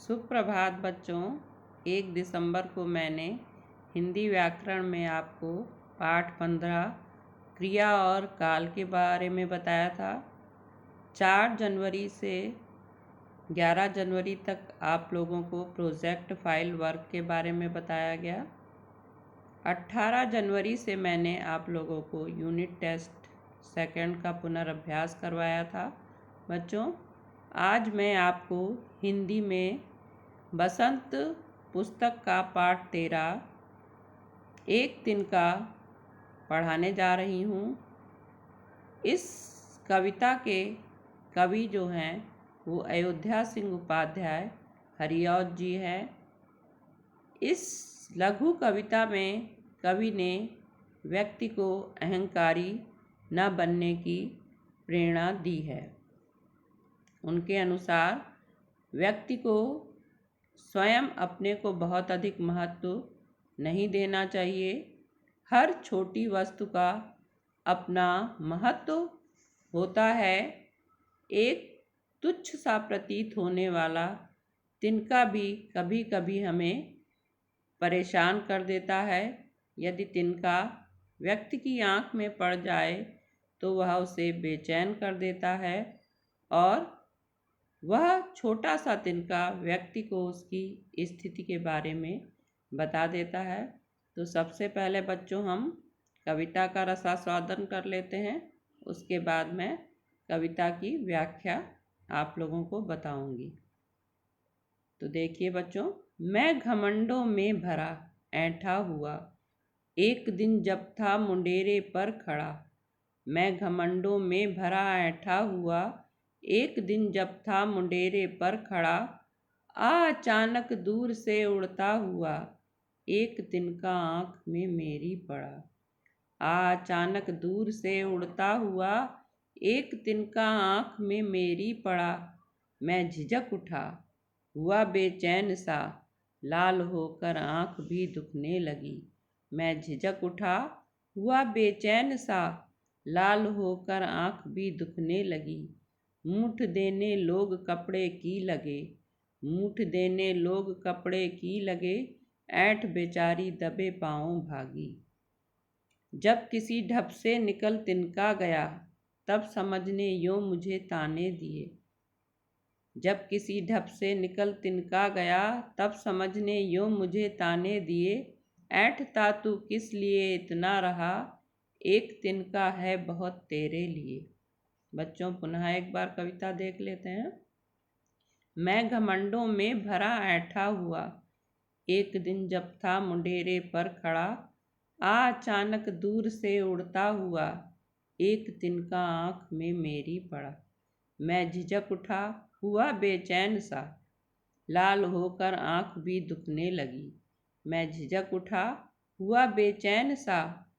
सुप्रभात बच्चों। 1 दिसंबर को मैंने हिंदी व्याकरण में आपको पाठ 15 क्रिया और काल के बारे में बताया था। 4 जनवरी से 11 जनवरी तक आप लोगों को प्रोजेक्ट फाइल वर्क के बारे में बताया गया। 18 जनवरी से मैंने आप लोगों को यूनिट टेस्ट सेकंड का पुनर्अभ्यास करवाया था। बच्चों, आज मैं आपको हिंदी में बसंत पुस्तक का पाठ 13 एक दिन का पढ़ाने जा रही हूँ। इस कविता के कवि जो हैं वो अयोध्या सिंह उपाध्याय हरिऔध जी हैं। इस लघु कविता में कवि ने व्यक्ति को अहंकारी न बनने की प्रेरणा दी है। उनके अनुसार व्यक्ति को स्वयं अपने को बहुत अधिक महत्व नहीं देना चाहिए। हर छोटी वस्तु का अपना महत्व होता है। एक तुच्छ सा प्रतीत होने वाला तिनका भी कभी कभी हमें परेशान कर देता है। यदि तिनका व्यक्ति की आँख में पड़ जाए तो वह उसे बेचैन कर देता है और वह छोटा सा तिनका व्यक्ति को उसकी स्थिति के बारे में बता देता है। तो सबसे पहले बच्चों हम कविता का रसास्वादन कर लेते हैं, उसके बाद मैं कविता की व्याख्या आप लोगों को बताऊंगी। तो देखिए बच्चों, मैं घमंडों में भरा ऐंठा हुआ, एक दिन जब था मुंडेरे पर खड़ा। मैं घमंडों में भरा ऐंठा हुआ, एक दिन जब था मुंडेरे पर खड़ा। अचानक दूर से उड़ता हुआ, एक तिनका आँख में मेरी पड़ा। अचानक दूर से उड़ता हुआ, एक तिनका आँख में मेरी पड़ा। मैं झिझक उठा, हुआ बेचैन सा, लाल होकर आँख भी दुखने लगी। मैं झिझक उठा, हुआ बेचैन सा, लाल होकर आँख भी दुखने लगी। मूठ देने लोग कपड़े की लगे, मूठ देने लोग कपड़े की लगे, ऐंठ बेचारी दबे पाँव भागी। जब किसी ढप से निकल तिनका गया, तब समझने यों मुझे ताने दिए। जब किसी ढप से निकल तिनका गया, तब समझने यों मुझे ताने दिए। ऐंठता तू किस लिए इतना रहा, एक तिनका है बहुत तेरे लिए। बच्चों, पुनः एक बार कविता देख लेते हैं। मैं घमंडों में भरा ऐंठा हुआ, एक दिन जब था मुंडेरे पर खड़ा। अचानक दूर से उड़ता हुआ, एक तिनका आँख में मेरी पड़ा। मैं झिझक उठा, हुआ बेचैन सा, लाल होकर आँख भी दुखने लगी। मैं झिझक उठा, हुआ बेचैन सा,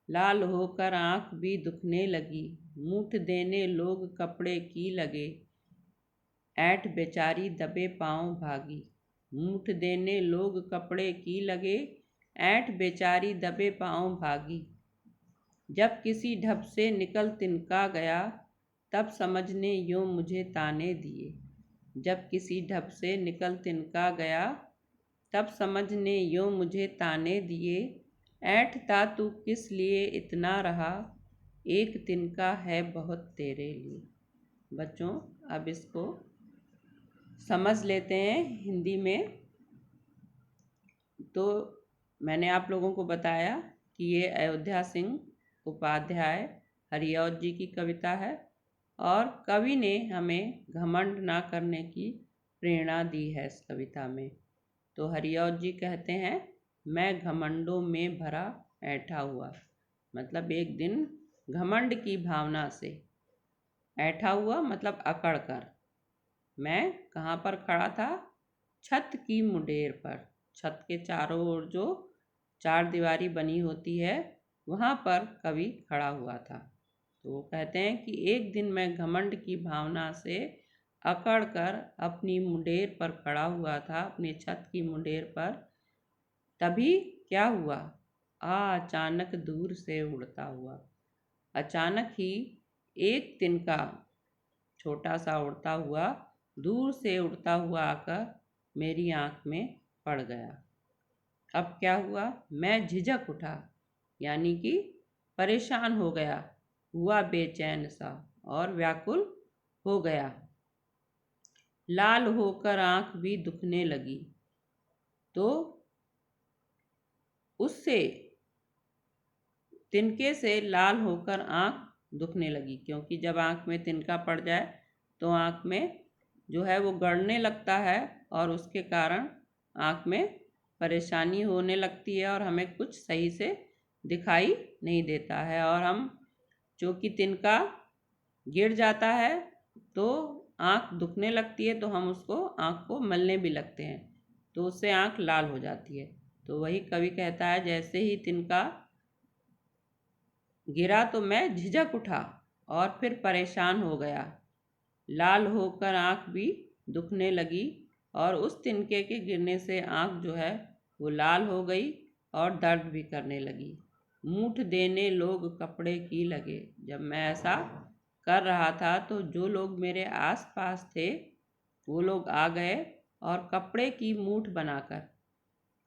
लाल होकर आँख भी दुखने लगी। मूठ देने लोग कपड़े की लगे, ऐंठ बेचारी दबे पाँव भागी। मूठ देने लोग कपड़े की लगे, ऐंठ बेचारी दबे पाँव भागी। जब किसी ढप से निकल तिनका गया, तब समझने यों मुझे ताने दिए। जब किसी ढप से निकल तिनका गया, तब समझने यों मुझे ताने दिए। ऐंठता तू किस लिए इतना रहा, एक तिनका है बहुत तेरे लिए। बच्चों, अब इसको समझ लेते हैं हिंदी में। तो मैंने आप लोगों को बताया कि ये अयोध्या सिंह उपाध्याय हरिऔध जी की कविता है और कवि ने हमें घमंड ना करने की प्रेरणा दी है इस कविता में। तो हरिऔध जी कहते हैं, मैं घमंडों में भरा ऐंठा हुआ, मतलब एक दिन घमंड की भावना से, ऐंठा हुआ मतलब अकड़ कर। मैं कहाँ पर खड़ा था? छत की मुंडेर पर। छत के चारों ओर जो चार दीवारी बनी होती है, वहाँ पर कवि खड़ा हुआ था। तो वो कहते हैं कि एक दिन मैं घमंड की भावना से अकड़ कर अपनी मुंडेर पर खड़ा हुआ था, अपनी छत की मुंडेर पर। तभी क्या हुआ? अचानक दूर से उड़ता हुआ। अचानक ही एक तिनका छोटा सा उड़ता हुआ, दूर से उड़ता हुआ आकर मेरी आँख में पड़ गया। अब क्या हुआ, मैं झिझक उठा, यानी कि परेशान हो गया, हुआ बेचैन सा और व्याकुल हो गया। लाल होकर आँख भी दुखने लगी। तो उससे तिनके से लाल होकर आँख दुखने लगी, क्योंकि जब आँख में तिनका पड़ जाए तो आँख में जो है वो गड़ने लगता है और उसके कारण आँख में परेशानी होने लगती है और हमें कुछ सही से दिखाई नहीं देता है। और हम चूँकि तिनका गिर जाता है तो आँख दुखने लगती है, तो हम उसको आँख को मलने भी लगते हैं, तो उससे आँख लाल हो जाती है। तो वही कवि कहता है, जैसे ही तिनका गिरा तो मैं झिझक उठा और फिर परेशान हो गया। लाल होकर आँख भी दुखने लगी और उस तिनके के गिरने से आँख जो है वो लाल हो गई और दर्द भी करने लगी। मूठ देने लोग कपड़े की लगे। जब मैं ऐसा कर रहा था तो जो लोग मेरे आसपास थे वो लोग आ गए और कपड़े की मूठ बनाकर,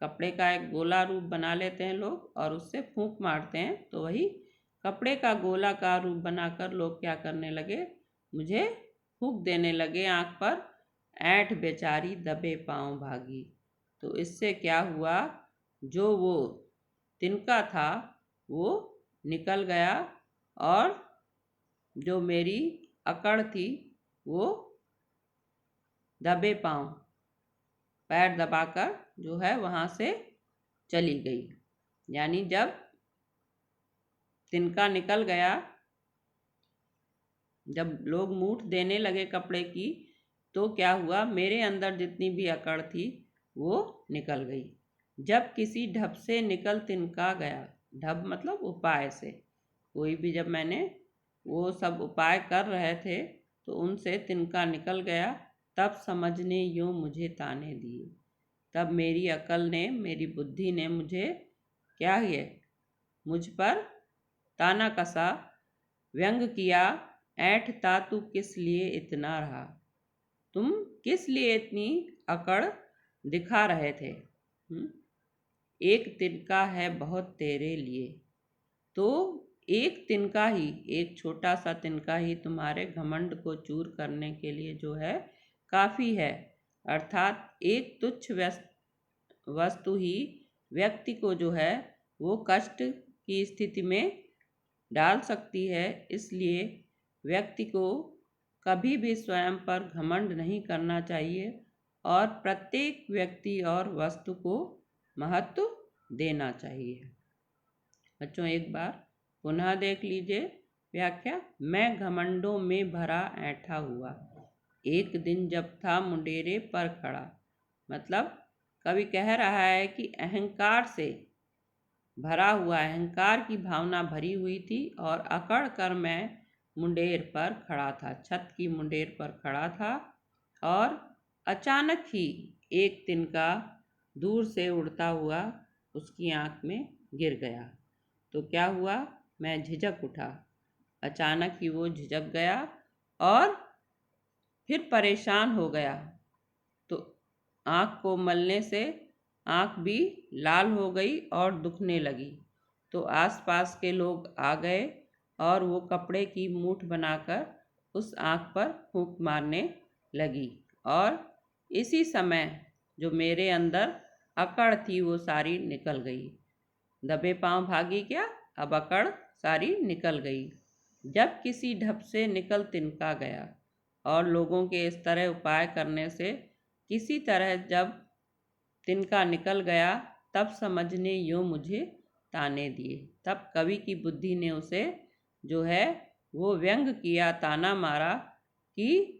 कपड़े का एक गोला रूप बना लेते हैं लोग और उससे फूंक मारते हैं, तो वही कपड़े का गोलाकार रूप बनाकर लोग क्या करने लगे, मुझे फूंक देने लगे आँख पर। ऐंठ बेचारी दबे पाँव भागी। तो इससे क्या हुआ, जो वो तिनका था वो निकल गया और जो मेरी अकड़ थी वो दबे पाँव, पैर दबाकर जो है वहाँ से चली गई। यानी जब तिनका निकल गया, जब लोग मूठ देने लगे कपड़े की, तो क्या हुआ, मेरे अंदर जितनी भी अकड़ थी वो निकल गई। जब किसी ढब से निकल तिनका गया, ढब मतलब उपाय से, कोई भी जब मैंने वो सब उपाय कर रहे थे तो उनसे तिनका निकल गया, तब समझने यूँ मुझे ताने दिए। तब मेरी अकल ने, मेरी बुद्धि ने मुझे क्या किया, मुझ पर ताना कसा, व्यंग किया। ऐंठता तू किस लिए इतना रहा, तुम किस लिए इतनी अकड़ दिखा रहे थे। एक तिनका है बहुत तेरे लिए। तो एक तिनका ही, एक छोटा सा तिनका ही तुम्हारे घमंड को चूर करने के लिए जो है काफ़ी है। अर्थात एक तुच्छ वस्तु ही व्यक्ति को जो है वो कष्ट की स्थिति में डाल सकती है। इसलिए व्यक्ति को कभी भी स्वयं पर घमंड नहीं करना चाहिए और प्रत्येक व्यक्ति और वस्तु को महत्व देना चाहिए। बच्चों एक बार पुनः देख लीजिए व्याख्या। मैं घमंडों में भरा ऐंठा हुआ, एक दिन जब था मुंडेरे पर खड़ा। मतलब कवि कह रहा है कि अहंकार से भरा हुआ, अहंकार की भावना भरी हुई थी और अकड़ कर मैं मुंडेर पर खड़ा था, छत की मुंडेर पर खड़ा था और अचानक ही एक तिनका दूर से उड़ता हुआ उसकी आँख में गिर गया। तो क्या हुआ, मैं झिझक उठा, अचानक ही वो झिझक गया और फिर परेशान हो गया। तो आँख को मलने से आँख भी लाल हो गई और दुखने लगी। तो आसपास के लोग आ गए और वो कपड़े की मूठ बनाकर उस आँख पर फूंक मारने लगी और इसी समय जो मेरे अंदर अकड़ थी वो सारी निकल गई। दबे पाँव भागी क्या, अब अकड़ सारी निकल गई। जब किसी ढब से निकल तिनका गया, और लोगों के इस तरह उपाय करने से किसी तरह जब तिनका निकल गया, तब समझने यूँ मुझे ताने दिए। तब कवि की बुद्धि ने उसे जो है वो व्यंग किया, ताना मारा कि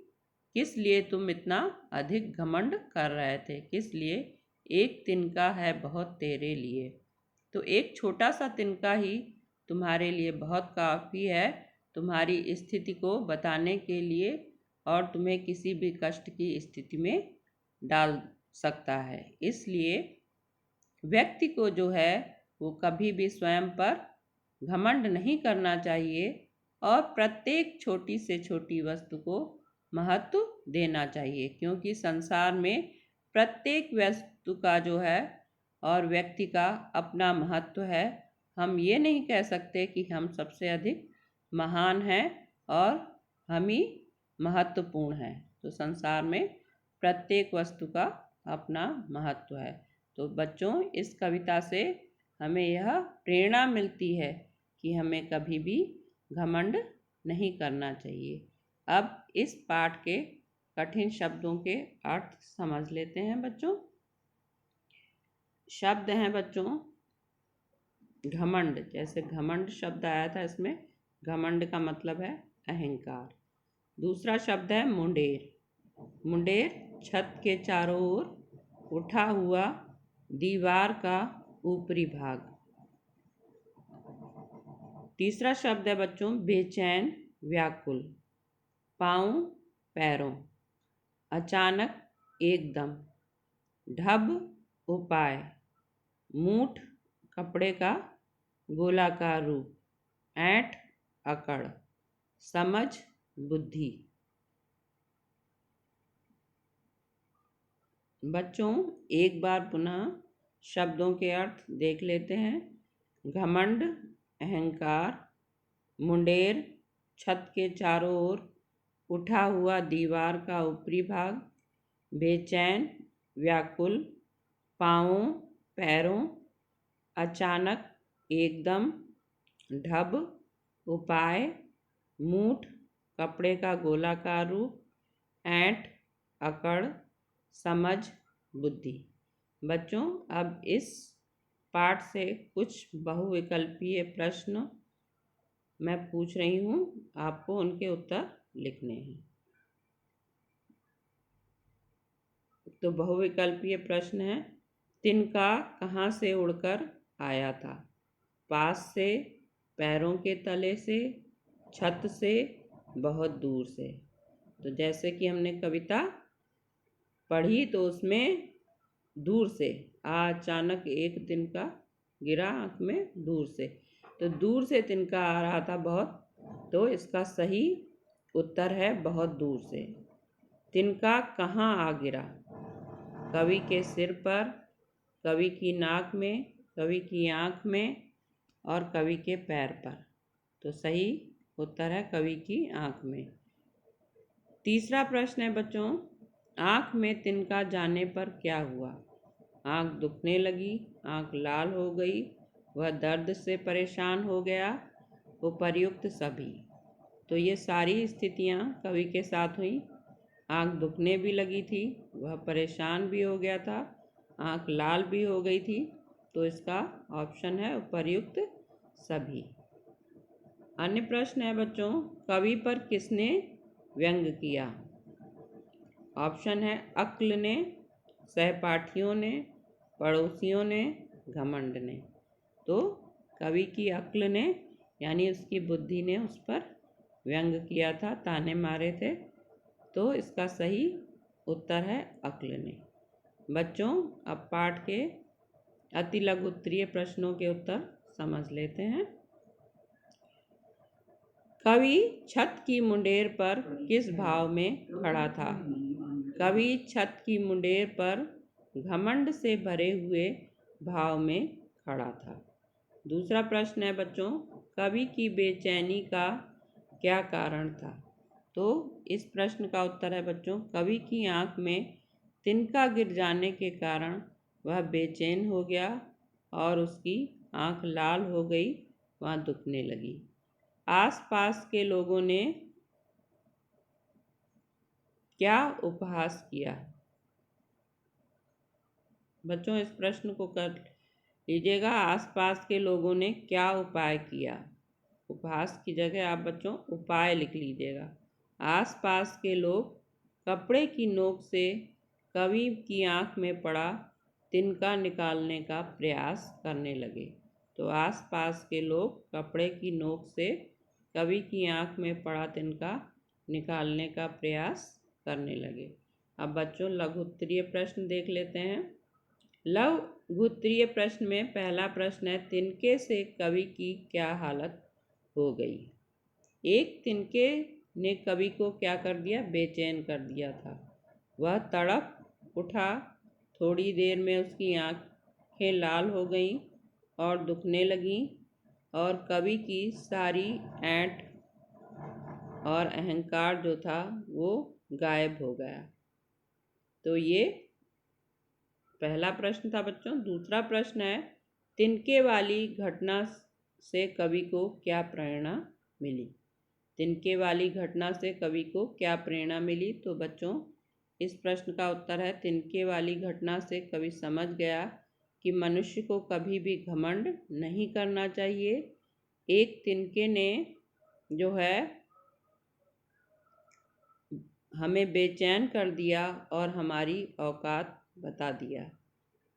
किस लिए तुम इतना अधिक घमंड कर रहे थे, किस लिए, एक तिनका है बहुत तेरे लिए। तो एक छोटा सा तिनका ही तुम्हारे लिए बहुत काफ़ी है तुम्हारी स्थिति को बताने के लिए और तुम्हें किसी भी कष्ट की स्थिति में डाल सकता है। इसलिए व्यक्ति को जो है वो कभी भी स्वयं पर घमंड नहीं करना चाहिए और प्रत्येक छोटी से छोटी वस्तु को महत्व देना चाहिए, क्योंकि संसार में प्रत्येक वस्तु का जो है और व्यक्ति का अपना महत्व है। हम ये नहीं कह सकते कि हम सबसे अधिक महान हैं और हम ही महत्वपूर्ण हैं। तो संसार में प्रत्येक वस्तु का अपना महत्व है। तो बच्चों, इस कविता से हमें यह प्रेरणा मिलती है कि हमें कभी भी घमंड नहीं करना चाहिए। अब इस पाठ के कठिन शब्दों के अर्थ समझ लेते हैं बच्चों। शब्द हैं बच्चों घमंड। जैसे घमंड शब्द आया था, इसमें घमंड का मतलब है अहंकार। दूसरा शब्द है मुंडेर। मुंडेर छत के चारों ओर उठा हुआ दीवार का ऊपरी भाग। तीसरा शब्द है बच्चों बेचैन व्याकुल। पाँव पैरों। अचानक एकदम। ढब उपाय। मूठ कपड़े का गोलाकार रूप। ऐंठ अकड़। समझ बुद्धि। बच्चों, एक बार पुनः शब्दों के अर्थ देख लेते हैं। घमंड अहंकार। मुंडेर छत के चारों ओर उठा हुआ दीवार का ऊपरी भाग। बेचैन व्याकुल। पाँवों पैरों। अचानक एकदम। ढब उपाय। मूठ कपड़े का गोलाकार रूप। ऐंठ अकड़। समझ बुद्धि। बच्चों, अब इस पाठ से कुछ बहुविकल्पीय प्रश्न मैं पूछ रही हूँ, आपको उनके उत्तर लिखने हैं। तो बहुविकल्पीय प्रश्न है, तिनका कहाँ से उड़कर आया था? पास से, पैरों के तले से, छत से, बहुत दूर से। तो जैसे कि हमने कविता पढ़ी तो उसमें दूर से, अचानक एक तिनका गिरा आँख में दूर से, तो दूर से तिनका आ रहा था बहुत, तो इसका सही उत्तर है बहुत दूर से। तिनका कहाँ आ गिरा? कवि के सिर पर, कवि की नाक में, कवि की आँख में और कवि के पैर पर। तो सही उत्तर है कवि की आँख में। तीसरा प्रश्न है बच्चों, आँख में तिनका जाने पर क्या हुआ? आँख दुखने लगी, आँख लाल हो गई, वह दर्द से परेशान हो गया, उपर्युक्त सभी। तो ये सारी स्थितियाँ कवि के साथ हुई। आँख दुखने भी लगी थी, वह परेशान भी हो गया था, आँख लाल भी हो गई थी। तो इसका ऑप्शन है उपर्युक्त सभी। अन्य प्रश्न है बच्चों, कवि पर किसने व्यंग किया? ऑप्शन है अक्ल ने, सहपाठियों ने, पड़ोसियों ने, घमंड ने। तो कवि की अक्ल ने यानी उसकी बुद्धि ने उस पर व्यंग किया था, ताने मारे थे। तो इसका सही उत्तर है अक्ल ने। बच्चों, अब पाठ के अति लघु उत्तरीय प्रश्नों के उत्तर समझ लेते हैं। कवि छत की मुंडेर पर किस भाव में खड़ा था? कवि छत की मुंडेर पर घमंड से भरे हुए भाव में खड़ा था। दूसरा प्रश्न है बच्चों, कवि की बेचैनी का क्या कारण था? तो इस प्रश्न का उत्तर है बच्चों, कवि की आँख में तिनका गिर जाने के कारण वह बेचैन हो गया और उसकी आँख लाल हो गई, वह दुखने लगी। आसपास के लोगों ने क्या उपहास किया? बच्चों, इस प्रश्न को कर लीजिएगा, आसपास के लोगों ने क्या उपाय किया? उपहास की जगह आप बच्चों उपाय लिख लीजिएगा। आसपास के लोग कपड़े की नोक से कवि की आँख में पड़ा तिनका निकालने का प्रयास करने लगे। तो आसपास के लोग कपड़े की नोक से कवि की आँख में पड़ा तिनका निकालने का प्रयास करने लगे। अब बच्चों लघु उत्तरीय प्रश्न देख लेते हैं। लघु उत्तरीय प्रश्न में पहला प्रश्न है, तिनके से कवि की क्या हालत हो गई? एक तिनके ने कवि को क्या कर दिया? बेचैन कर दिया था। वह तड़प उठा थोड़ी देर में उसकी आँखें लाल हो गईं और दुखने लगीं और कवि की सारी ऐंठ और अहंकार जो था वो गायब हो गया। तो ये पहला प्रश्न था बच्चों। दूसरा प्रश्न है, तिनके वाली घटना से कवि को क्या प्रेरणा मिली? तिनके वाली घटना से कवि को क्या प्रेरणा मिली? तो बच्चों इस प्रश्न का उत्तर है, तिनके वाली घटना से कवि समझ गया कि मनुष्य को कभी भी घमंड नहीं करना चाहिए। एक तिनके ने जो है हमें बेचैन कर दिया और हमारी औकात बता दिया।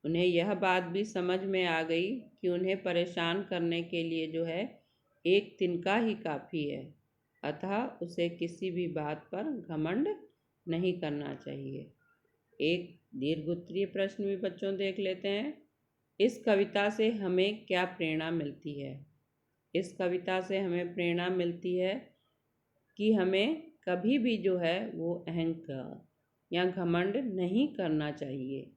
उन्हें यह बात भी समझ में आ गई कि उन्हें परेशान करने के लिए जो है एक तिनका ही काफ़ी है, अतः उसे किसी भी बात पर घमंड नहीं करना चाहिए। एक दीर्घोत्तरीय प्रश्न भी बच्चों देख लेते हैं। इस कविता से हमें क्या प्रेरणा मिलती है? इस कविता से हमें प्रेरणा मिलती है कि हमें कभी भी जो है वो अहंकार या घमंड नहीं करना चाहिए।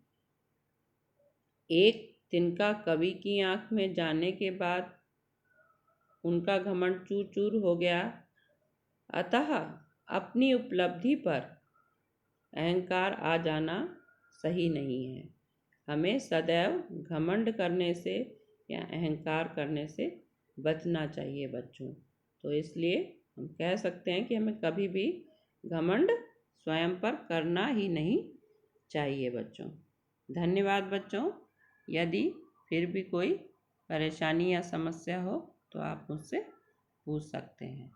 एक तिनका कवि की आँख में जाने के बाद उनका घमंड चूर चूर हो गया, अतः अपनी उपलब्धि पर अहंकार आ जाना सही नहीं है। हमें सदैव घमंड करने से या अहंकार करने से बचना चाहिए बच्चों। तो इसलिए हम कह सकते हैं कि हमें कभी भी घमंड स्वयं पर करना ही नहीं चाहिए बच्चों। धन्यवाद बच्चों। यदि फिर भी कोई परेशानी या समस्या हो तो आप मुझसे पूछ सकते हैं।